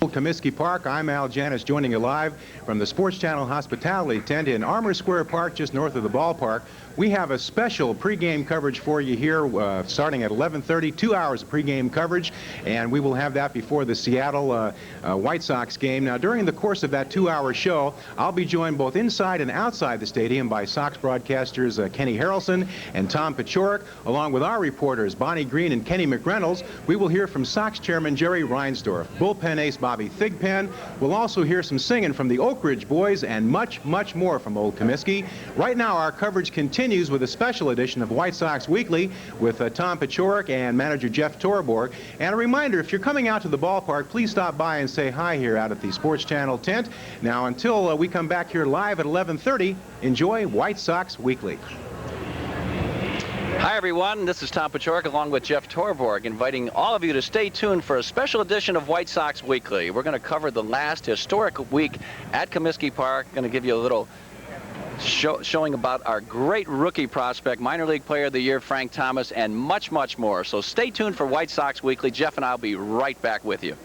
Comiskey Park. I'm Al Janis, joining you live from the Sports Channel Hospitality Tent in Armour Square Park, just north of the ballpark. We have a special pregame coverage for you here, starting at 11:30, 2 hours of pregame coverage, and we will have that before the Seattle White Sox game. Now, during the course of that 2-hour show, I'll be joined both inside and outside the stadium by Sox broadcasters Kenny Harrelson and Tom Paciorek, along with our reporters Bonnie Green and Kenny McReynolds. We will hear from Sox chairman Jerry Reinsdorf, bullpen ace Bobby Thigpen. We'll also hear some singing from the Oak Ridge Boys and much, much more from Old Comiskey. Right now, our coverage continues with a special edition of White Sox Weekly with Tom Paciorek and manager Jeff Torborg. And a reminder, if you're coming out to the ballpark, please stop by and say hi here out at the Sports Channel tent. Now, until we come back here live at 11:30, enjoy White Sox Weekly. Hi, everyone. This is Tom Paciorek along with Jeff Torborg, inviting all of you to stay tuned for a special edition of White Sox Weekly. We're going to cover the last historic week at Comiskey Park. Going to give you a little showing about our great rookie prospect, minor league player of the year, Frank Thomas, and much, much more. So stay tuned for White Sox Weekly. Jeff and I will be right back with you.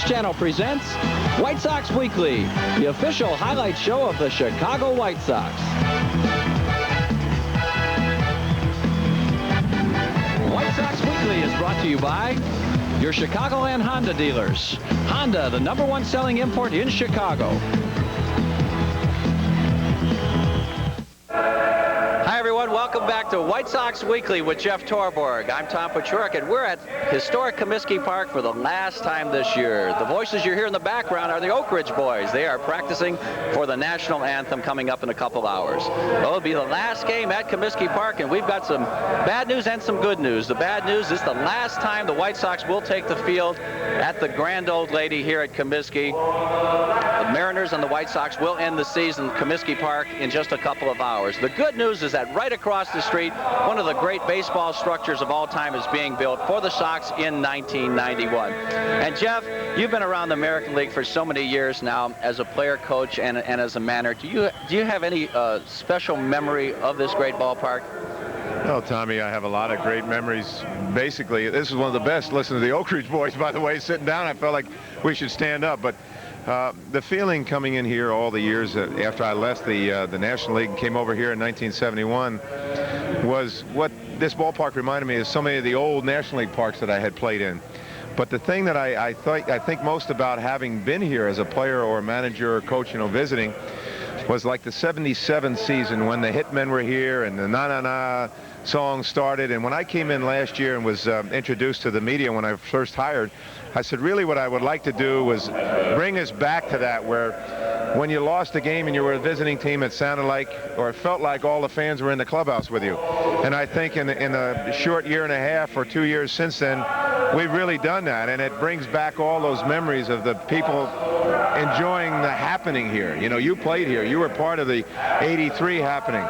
Channel presents White Sox Weekly, the official highlight show of the Chicago White Sox. White Sox Weekly is brought to you by your Chicagoland Honda dealers. Honda, the #1 selling import in Chicago. Hi, everyone. Welcome back to White Sox Weekly with Jeff Torborg. I'm Tom Paciorek, and we're at historic Comiskey Park for the last time this year. The voices you hear in the background are the Oak Ridge Boys. They are practicing for the national anthem coming up in a couple hours. It'll be the last game at Comiskey Park, and we've got some bad news and some good news. The bad news is the last time the White Sox will take the field at the Grand Old Lady here at Comiskey. The Mariners and the White Sox will end the season at Comiskey Park in just a couple of hours. The good news is that right across the street, one of the great baseball structures of all time is being built for the Sox in 1991. And Jeff, you've been around the American League for so many years now as a player, coach, and as a manager. Do you have any special memory of this great ballpark? Well, Tommy, I have a lot of great memories. Basically, this is one of the best. Listen to the Oak Ridge Boys, by the way, sitting down. I felt like we should stand up. But the feeling coming in here all the years after I left the National League and came over here in 1971 was what this ballpark reminded me of so many of the old National League parks that I had played in. But the thing that I think most about having been here as a player or a manager or coach, visiting, was like the '77 season when the Hitmen were here and the Na Na Na song started. And when I came in last year and was introduced to the media when I first hired, I said really what I would like to do was bring us back to that, where when you lost a game and you were a visiting team, it sounded like, or it felt like, all the fans were in the clubhouse with you. And I think in a short year and a half or 2 years since then, we've really done that, and it brings back all those memories of the people enjoying the happening here. You played here. You were part of the '83 happening.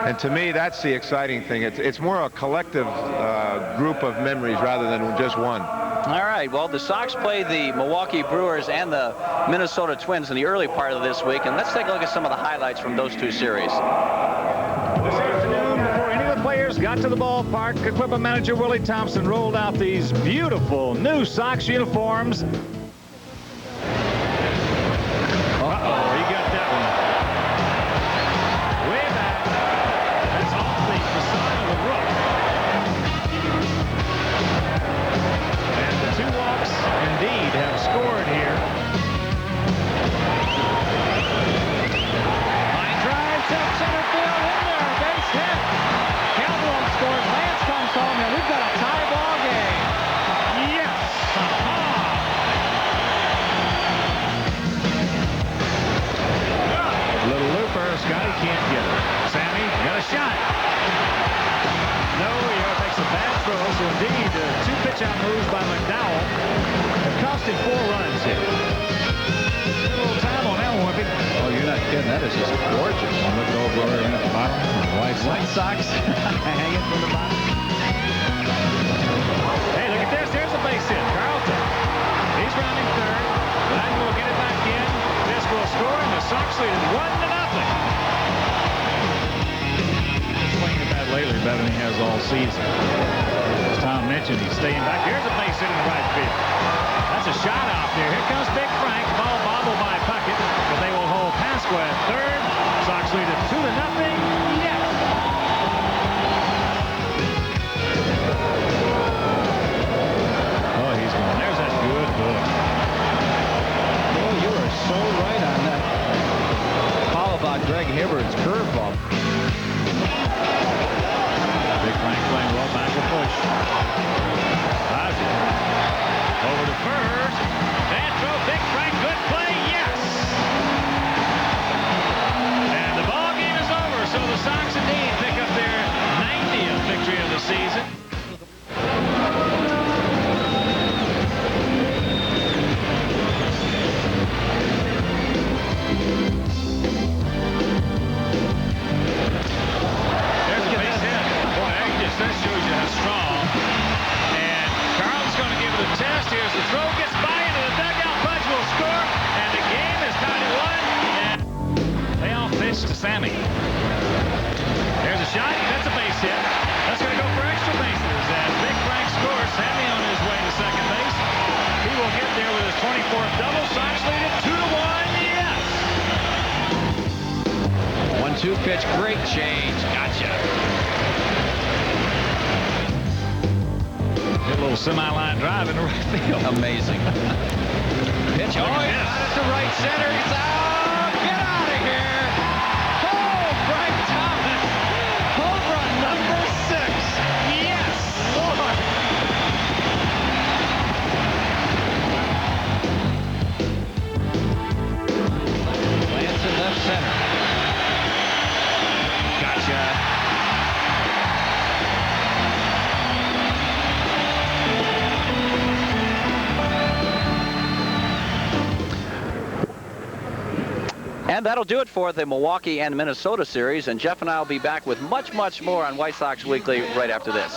And to me, that's the exciting thing. It's more a collective group of memories rather than just one. All right, well, the Sox played the Milwaukee Brewers and the Minnesota Twins in the early part of this week, and let's take a look at some of the highlights from those two series. This afternoon, before any of the players got to the ballpark, equipment manager Willie Thompson rolled out these beautiful new Sox uniforms. Uh-oh, he got that one. Way back. That's off the side of the roof. And the two walks indeed have scored here. Line drive, center field, in there, base hit. Cowboys scored. Lance comes home, and we've got a tie ball game. Yes! Little looper, Scotty can't get it. Sammy got a shot. No, he makes a bad throw. So indeed, two pitch-out moves by McDowell have cost him 4 runs here. little time on that one, Wimpy. Oh, you're not kidding. That is just gorgeous. Look over at the bottom. White Sox hanging from the bottom. Hey, look at this. There's a base hit. Carlton. He's rounding third. Glenn will get it back in. This will score, and the Sox lead is 1-0. He's swinging the bat lately better than he has all season. As Tom mentioned, he's staying back. Here's a base hit in the right field. That's a shot out there. Here comes Big Frank. Ball bobbled by Puckett, but they will hold Pasqua at third. Sox lead at 2-0. Yes. Oh, he's going. There's that good hook. Oh, you are so right on that call about Greg Hibbert's curveball. Big Frank playing well back to push. Ozzie over to first. And throw. Big Frank, good play. Yes. And the ball game is over. So the Sox indeed pick up their 90th victory of the season. That shows you how strong. And Carl's going to give it a test. Here's the throw. Gets by into the dugout. Pudge will score. And the game is tied at 1. And they all pitch to Sammy. There's a shot. That's a base hit. That's going to go for extra bases. As Big Frank scores, Sammy on his way to second base. He will get there with his 24th double. Sox lead it 2-1. Yes. 1-2 pitch. Great change. Gotcha. Hit a little semi-line drive in the right field. Amazing. Pitch. Oh, yeah. Out to right center. It's out. Get out of here. Oh, Frank Thomas. Home run number 6. Yes, Lord. Lance in left center. Gotcha. And that'll do it for the Milwaukee and Minnesota series. And Jeff and I will be back with much, much more on White Sox Weekly right after this.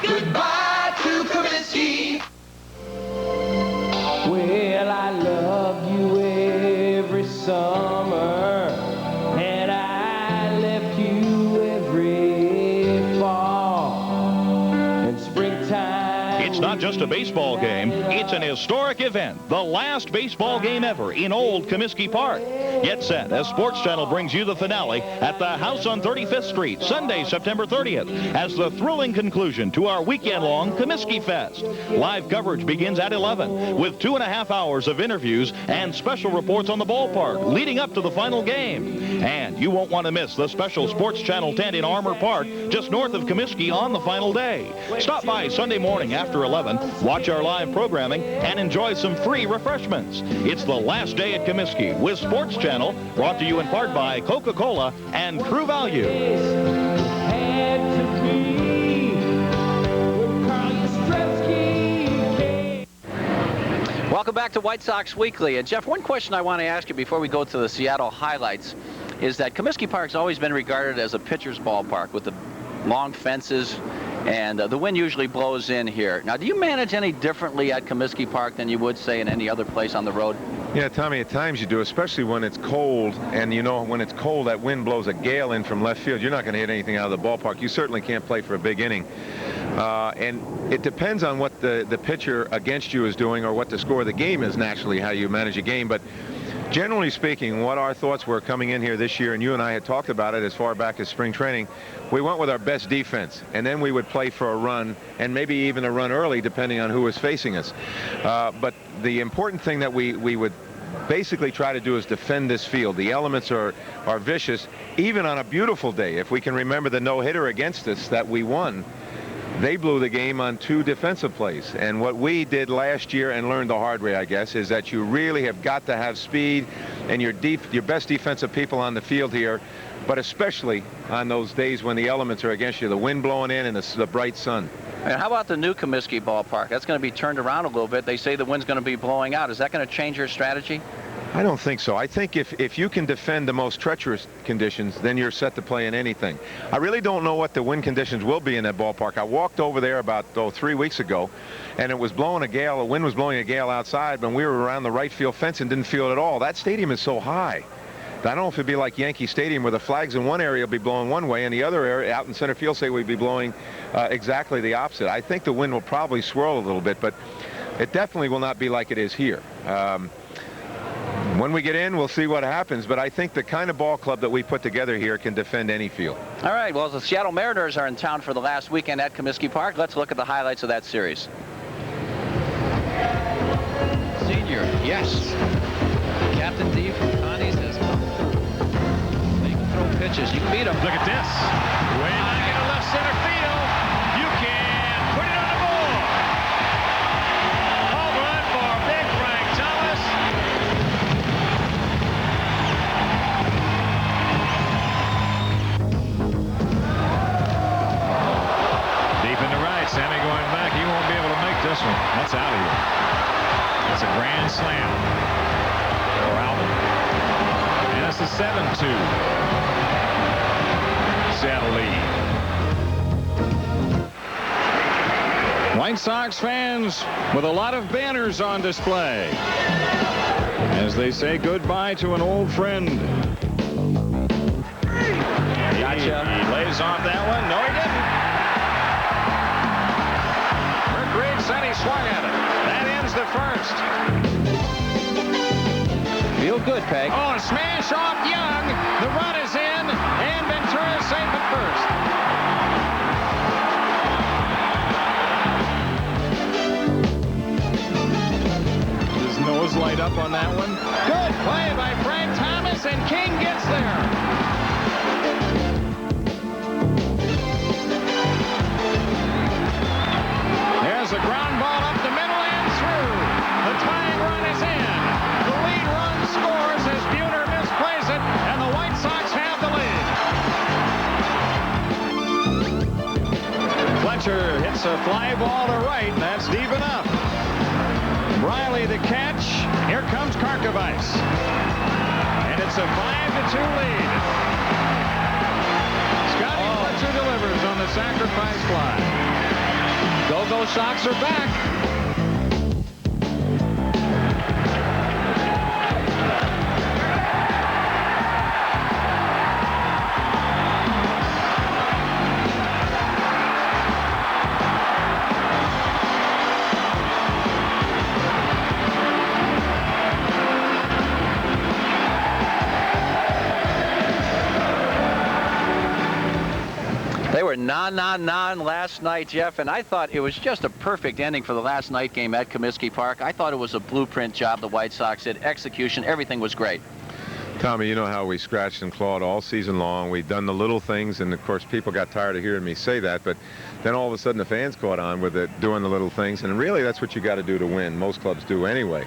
Goodbye to Comiskey. Well, I loved you every summer, and I left you every fall and springtime. It's not just a baseball game, it's an historic event, the last baseball game ever in old Comiskey Park. Get set as Sports Channel brings you the finale at the House on 35th Street, Sunday, September 30th, as the thrilling conclusion to our weekend-long Comiskey Fest. Live coverage begins at 11 with 2.5 hours of interviews and special reports on the ballpark leading up to the final game. And you won't want to miss the special Sports Channel tent in Armour Park just north of Comiskey on the final day. Stop by Sunday morning after 11, watch our live programming, and enjoy some free refreshments. It's the last day at Comiskey with Sports Channel, brought to you in part by Coca-Cola and True Value. Had to be when Carl Yastrzemski came. Welcome back to White Sox Weekly. And Jeff, one question I want to ask you before we go to the Seattle highlights is that Comiskey Park's always been regarded as a pitcher's ballpark with the long fences, and the wind usually blows in here. Now, do you manage any differently at Comiskey Park than you would, say, in any other place on the road? Yeah, Tommy, at times you do, especially when it's cold. And, you know, when it's cold, that wind blows a gale in from left field. You're not going to hit anything out of the ballpark. You certainly can't play for a big inning. And it depends on what the pitcher against you is doing or what the score of the game is, naturally, how you manage a game. But generally speaking, what our thoughts were coming in here this year, and you and I had talked about it as far back as spring training, we went with our best defense, and then we would play for a run, and maybe even a run early, depending on who was facing us. But the important thing that we would basically try to do is defend this field. The elements are vicious, even on a beautiful day. If we can remember the no-hitter against us that we won, they blew the game on 2 defensive plays. And what we did last year and learned the hard way, I guess, is that you really have got to have speed and your best defensive people on the field here, but especially on those days when the elements are against you, the wind blowing in and the bright sun. And how about the new Comiskey ballpark? That's going to be turned around a little bit. They say the wind's going to be blowing out. Is that going to change your strategy? I don't think so. I think if you can defend the most treacherous conditions, then you're set to play in anything. I really don't know what the wind conditions will be in that ballpark. I walked over there about 3 weeks ago, and it was blowing a gale. The wind was blowing a gale outside, but we were around the right field fence and didn't feel it at all. That stadium is so high. I don't know if it'd be like Yankee Stadium where the flags in one area will be blowing one way and the other area out in center field say we'd be blowing exactly the opposite. I think the wind will probably swirl a little bit, but it definitely will not be like it is here. When we get in, we'll see what happens, but I think the kind of ball club that we put together here can defend any field. All right, well, the Seattle Mariners are in town for the last weekend at Comiskey Park. Let's look at the highlights of that series. Senior, yes. Captain D from Connie says, they can throw pitches. You can beat them. Look at this. Way back into left center field. You can put it on the board. Home run for Big Frank Thomas. Deep in the right. Sammy going back. He won't be able to make this one. That's out of here. That's a grand slam for Alvin. And it's a 7-2 Seattle lead. White Sox fans with a lot of banners on display as they say goodbye to an old friend. Gotcha. He lays off that one. No, he didn't. Rick Reed said he swung at it. That ends the first. Feel good, Peg. Oh, smash off Young. The run is in, and Ventura safe at first. His nose light up on that one. Good play by Frank Thomas, and King gets there. There's a ground ball up the middle and through. The tying run is in. The lead run scores as Buhner misplays it, and the White Sox have the lead. Fletcher hits a fly ball to right, and that's deep enough. Riley the catch. Here comes Karkovice. And it's a 5-2 lead. Scotty Fletcher delivers on the sacrifice fly. Go-Go Sox are back. They were non last night, Jeff, and I thought it was just a perfect ending for the last night game at Comiskey Park. I thought it was a blueprint job the White Sox did. Execution, everything was great. Tommy, you know how we scratched and clawed all season long. We've done the little things, and of course people got tired of hearing me say that, but then all of a sudden the fans caught on with it, doing the little things, and really that's what you got to do to win. Most clubs do anyway.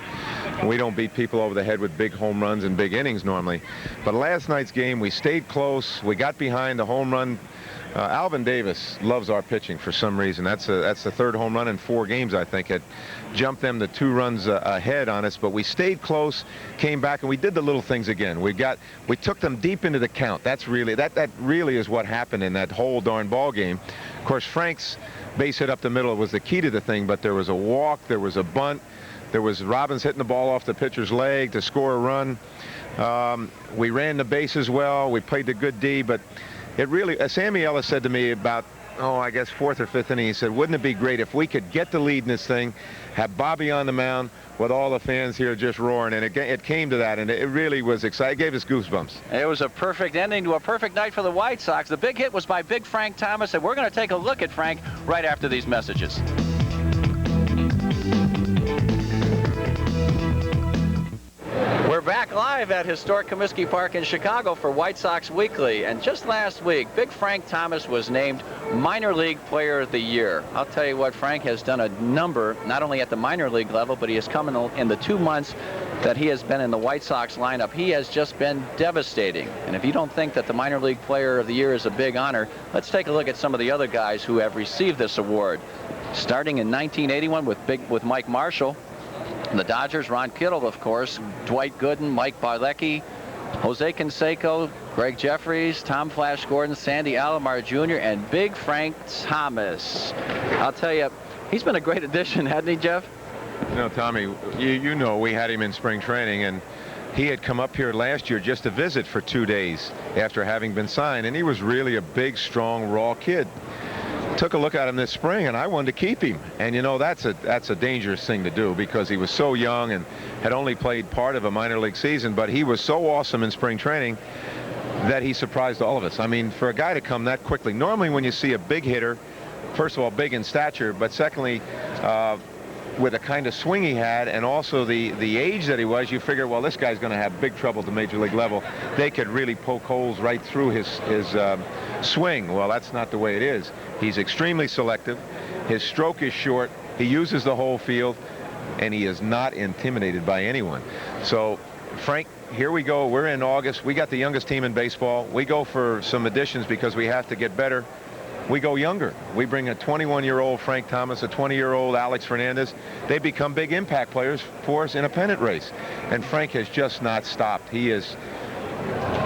We don't beat people over the head with big home runs and big innings normally, but last night's game we stayed close. We got behind the home run. Alvin Davis loves our pitching for some reason. That's the third home run in 4 games, I think. It jumped them to 2 runs ahead on us, but we stayed close, came back, and we did the little things again. We took them deep into the count. That really is what happened in that whole darn ball game. Of course, Frank's base hit up the middle was the key to the thing, but there was a walk, there was a bunt, there was Robbins hitting the ball off the pitcher's leg to score a run. We ran the bases well. We played the good D, but it really, Sammy Ellis said to me about, I guess 4th or 5th inning, he said, wouldn't it be great if we could get the lead in this thing, have Bobby on the mound with all the fans here just roaring, and it came to that, and it really was exciting. It gave us goosebumps. It was a perfect ending to a perfect night for the White Sox. The big hit was by Big Frank Thomas, and we're going to take a look at Frank right after these messages. We're back live at historic Comiskey Park in Chicago for White Sox Weekly. And just last week, Big Frank Thomas was named Minor League Player of the Year. I'll tell you what, Frank has done a number, not only at the minor league level, but he has come in the 2 months that he has been in the White Sox lineup. He has just been devastating. And if you don't think that the Minor League Player of the Year is a big honor, let's take a look at some of the other guys who have received this award. Starting in 1981 with Mike Marshall. The Dodgers, Ron Kittle, of course, Dwight Gooden, Mike Barlecki, Jose Canseco, Greg Jeffries, Tom Flash Gordon, Sandy Alomar Jr., and Big Frank Thomas. I'll tell you, he's been a great addition, hasn't he, Jeff? You know, Tommy, you know we had him in spring training, and he had come up here last year just to visit for 2 days after having been signed, and he was really a big, strong, raw kid. Took a look at him this spring, and I wanted to keep him. And you know, that's a dangerous thing to do, because he was so young and had only played part of a minor league season, but he was so awesome in spring training that he surprised all of us. I mean, for a guy to come that quickly, normally when you see a big hitter, first of all, big in stature, but secondly, with the kind of swing he had and also the age that he was, you figure, well, this guy's going to have big trouble at the major league level. They could really poke holes right through his swing. Well, that's not the way it is. He's extremely selective. His stroke is short. He uses the whole field, and he is not intimidated by anyone. So, Frank, here we go. We're in August. We got the youngest team in baseball. We go for some additions because we have to get better. We go younger. We bring a 21-year-old Frank Thomas, a 20-year-old Alex Fernandez. They become big impact players for us in a pennant race. And Frank has just not stopped. He is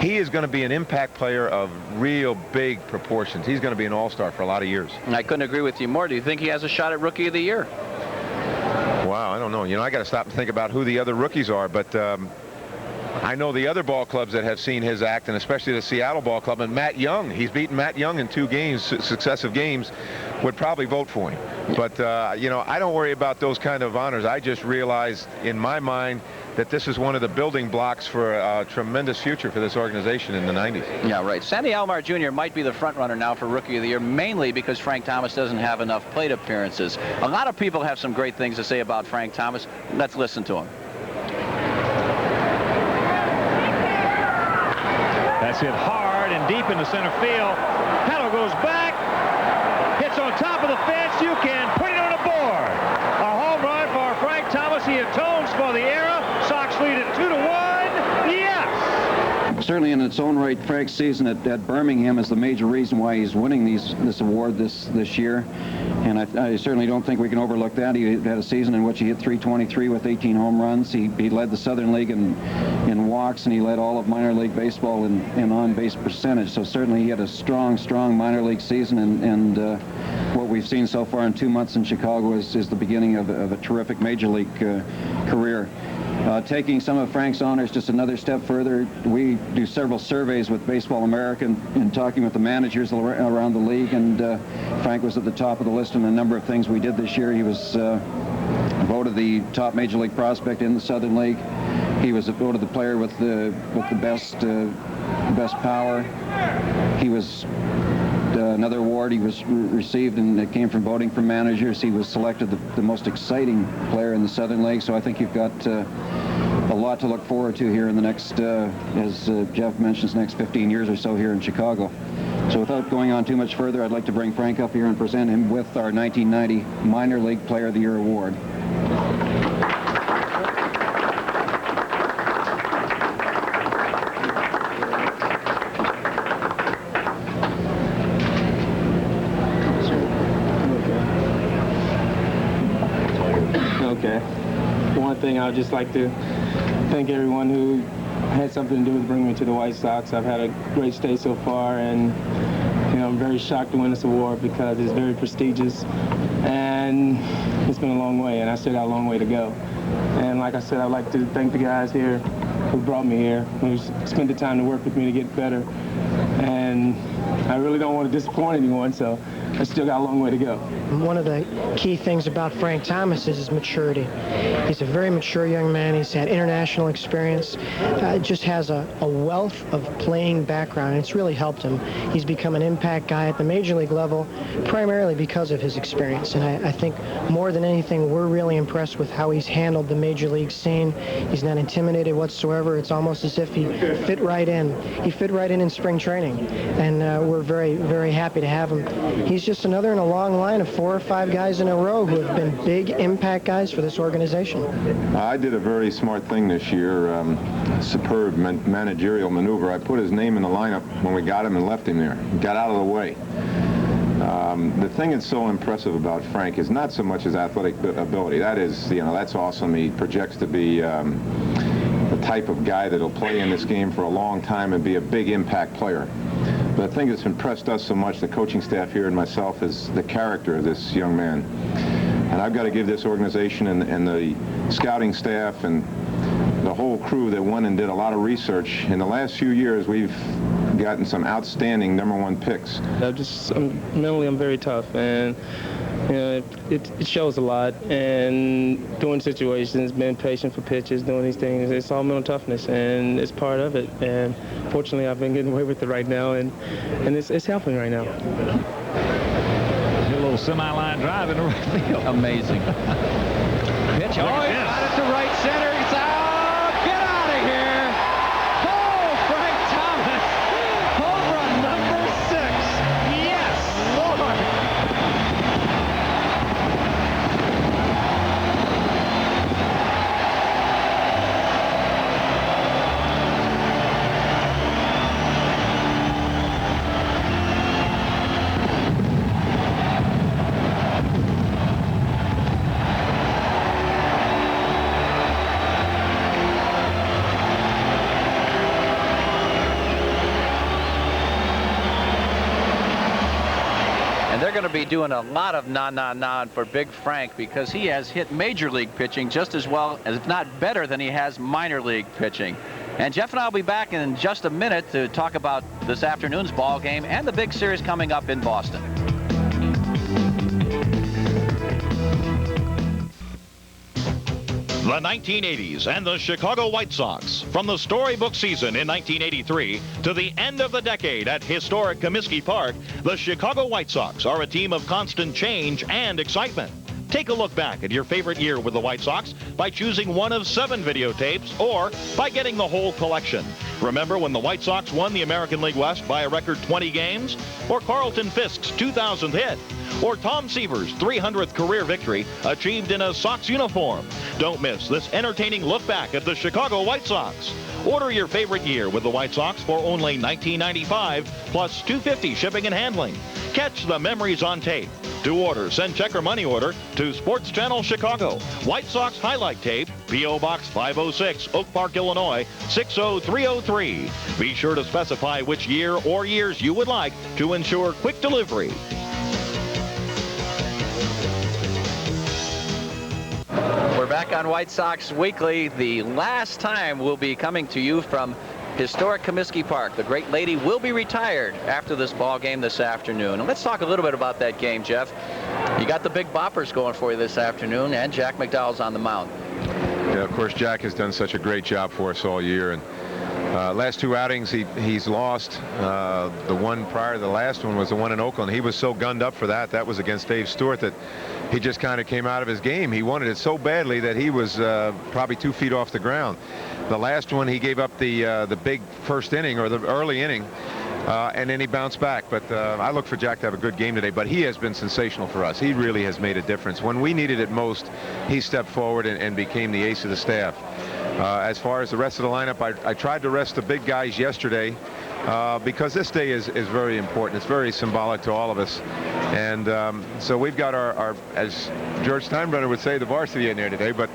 going to be an impact player of real big proportions. He's going to be an all-star for a lot of years. I couldn't agree with you more. Do you think he has a shot at Rookie of the Year? Wow, I don't know. You know, I got to stop and think about who the other rookies are, but I know the other ball clubs that have seen his act, and especially the Seattle ball club, and Matt Young. He's beaten Matt Young in 2 games, successive games, would probably vote for him. But, you know, I don't worry about those kind of honors. I just realized in my mind that this is one of the building blocks for a tremendous future for this organization in the 90s. Yeah, right. Sandy Alomar Jr. might be the front runner now for Rookie of the Year, mainly because Frank Thomas doesn't have enough plate appearances. A lot of people have some great things to say about Frank Thomas. Let's listen to him. That's hit hard and deep into center field. Hello goes back. Hits on top of the fence. You can put it on a board. A home run for Frank Thomas. He atones for the error. Sox lead it 2-1. Yes. Certainly in its own right, Frank's season at Birmingham is the major reason why he's winning this award this year. And I certainly don't think we can overlook that. He had a season in which he hit .323 with 18 home runs. He led the Southern League in walks, and he led all of minor league baseball in on-base percentage. So certainly he had a strong minor league season, and what we've seen so far in 2 months in Chicago is the beginning of a terrific major league career. Taking some of Frank's honors just another step further, we do several surveys with Baseball America and talking with the managers around the league, and Frank was at the top of the list in a number of things we did this year. He was voted the top major league prospect in the Southern League. He was voted the player with the best power. He was another award he was received, and it came from voting from managers. He was selected the most exciting player in the Southern League. So I think you've got a lot to look forward to here in the next, as Jeff mentions, next 15 years or so here in Chicago. So without going on too much further, I'd like to bring Frank up here and present him with our 1990 Minor League Player of the Year award. One thing I would just like to thank everyone who had something to do with bringing me to the White Sox. I've had a great stay so far, and you know, I'm very shocked to win this award because it's very prestigious, and it's been a long way, and I still got a long way to go. And like I said, I'd like to thank the guys here who brought me here, who spent the time to work with me to get better. And I really don't want to disappoint anyone, so I still got a long way to go. One of the key things about Frank Thomas is his maturity. He's a very mature young man. He's had international experience. Just has a wealth of playing background, and it's really helped him. He's become an impact guy at the major league level, primarily because of his experience. And I think more than anything, we're really impressed with how he's handled the major league scene. He's not intimidated whatsoever. It's almost as if he fit right in. He fit right in spring training, and we're very, very happy to have him. He's just another in a long line of 4 or 5 guys in a row who have been big impact guys for this organization. I did a very smart thing this year, superb managerial maneuver. I put his name in the lineup when we got him and left him there. Got out of the way. The thing that's so impressive about Frank is not so much his athletic ability. That is, that's awesome. He projects to be the type of guy that'll play in this game for a long time and be a big impact player. But the thing that's impressed us so much, the coaching staff here and myself, is the character of this young man. And I've got to give this organization and the scouting staff and the whole crew that went and did a lot of research. In the last few years, we've gotten some outstanding #1 picks. Mentally, I'm very tough, and it shows a lot. And doing situations, being patient for pitches, doing these things, it's all mental toughness, and it's part of it. And fortunately, I've been getting away with it right now, and it's helping right now. A little semi-line drive in the right field. Amazing. Pitch. Oh, he got it to right center. It's out. Get out of here. Oh, Frank Thomas. Home run number 6. Yes, Lord. They're going to be doing a lot of na for Big Frank, because he has hit major league pitching just as well, if not better, than he has minor league pitching. And Jeff and I will be back in just a minute to talk about this afternoon's ball game and the big series coming up in Boston. The 1980s and the Chicago White Sox. From the storybook season in 1983 to the end of the decade at historic Comiskey Park, the Chicago White Sox are a team of constant change and excitement. Take a look back at your favorite year with the White Sox by choosing one of 7 videotapes or by getting the whole collection. Remember when the White Sox won the American League West by a record 20 games? Or Carlton Fisk's 2000th hit? Or Tom Seaver's 300th career victory achieved in a Sox uniform? Don't miss this entertaining look back at the Chicago White Sox. Order your favorite year with the White Sox for only $19.95 plus $2.50 shipping and handling. Catch the memories on tape. To order, send check or money order to Sports Channel Chicago. White Sox highlight tape, P.O. Box 506, Oak Park, Illinois, 60303. Be sure to specify which year or years you would like to ensure quick delivery. We're back on White Sox Weekly. The last time we'll be coming to you from historic Comiskey Park. The great lady will be retired after this ball game this afternoon. And let's talk a little bit about that game, Jeff. You got the big boppers going for you this afternoon, and Jack McDowell's on the mound. Yeah, of course, Jack has done such a great job for us all year. And last 2 outings he's lost. The one prior to the last one was the one in Oakland. He was so gunned up for that. That was against Dave Stewart, that he just kind of came out of his game. He wanted it so badly that he was probably 2 feet off the ground. The last one, he gave up the big first inning, or the early inning, and then he bounced back. But I look for Jack to have a good game today. But he has been sensational for us. He really has made a difference. When we needed it most, he stepped forward and became the ace of the staff. As far as the rest of the lineup, I tried to rest the big guys yesterday because this day is very important. It's very symbolic to all of us. And so we've got our, as George Steinbrenner would say, the varsity in there today. But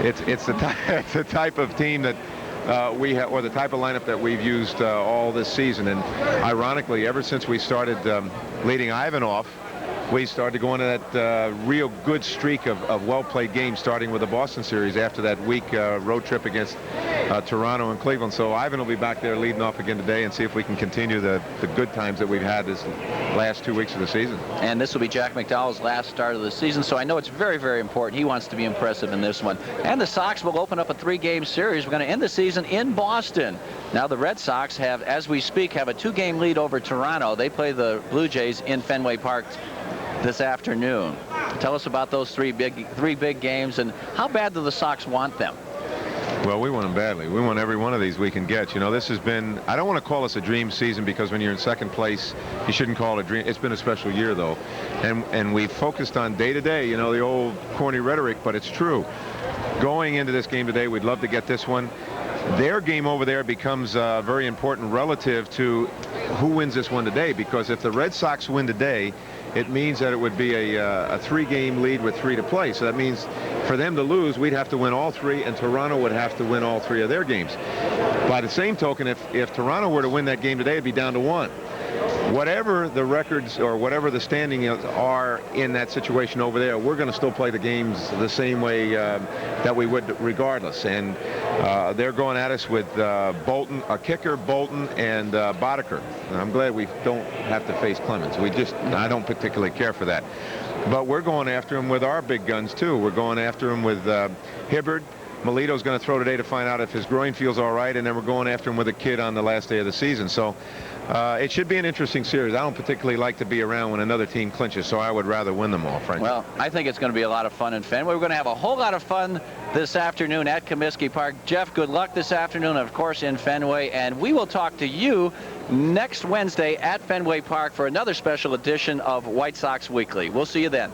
it's the type of team that we have, or the type of lineup that we've used all this season. And ironically, ever since we started leading Ivan off, we started to go into that real good streak of well-played games, starting with the Boston series after that week road trip against Toronto and Cleveland. So Ivan will be back there leading off again today and see if we can continue the good times that we've had this last 2 weeks of the season. And this will be Jack McDowell's last start of the season, so I know it's very, very important. He wants to be impressive in this one. And the Sox will open up a 3-game series. We're going to end the season in Boston. Now the Red Sox have, as we speak, have a 2-game lead over Toronto. They play the Blue Jays in Fenway Park this afternoon. Tell us about those three big games, and how bad do the Sox want them? Well, we want them badly. We want every one of these we can get. You know, this has been, I don't want to call this a dream season, because when you're in second place, you shouldn't call it a dream. It's been a special year, though. And we've focused on day-to-day, you know, the old corny rhetoric, but it's true. Going into this game today, we'd love to get this one. Their game over there becomes very important relative to who wins this one today, because if the Red Sox win today, it means that it would be a 3-game lead with 3 to play. So that means for them to lose, we'd have to win all 3, and Toronto would have to win all 3 of their games. By the same token, if Toronto were to win that game today, it'd be down to 1. Whatever the records or whatever the standings are in that situation over there, we're going to still play the games the same way that we would regardless. And they're going at us with Bolton, a kicker, Bolton, and Boddicker. I'm glad we don't have to face Clemens. I don't particularly care for that. But we're going after him with our big guns, too. We're going after him with Hibbard. Melito's going to throw today to find out if his groin feels all right, and then we're going after him with a kid on the last day of the season. So it should be an interesting series. I don't particularly like to be around when another team clinches, so I would rather win them all, frankly. Well, I think it's going to be a lot of fun in Fenway. We're going to have a whole lot of fun this afternoon at Comiskey Park. Jeff, good luck this afternoon, of course, in Fenway, and we will talk to you next Wednesday at Fenway Park for another special edition of White Sox Weekly. We'll see you then.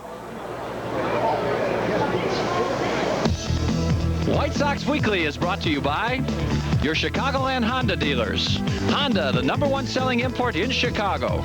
White Sox Weekly is brought to you by your Chicagoland Honda dealers. Honda, the #1 selling import in Chicago.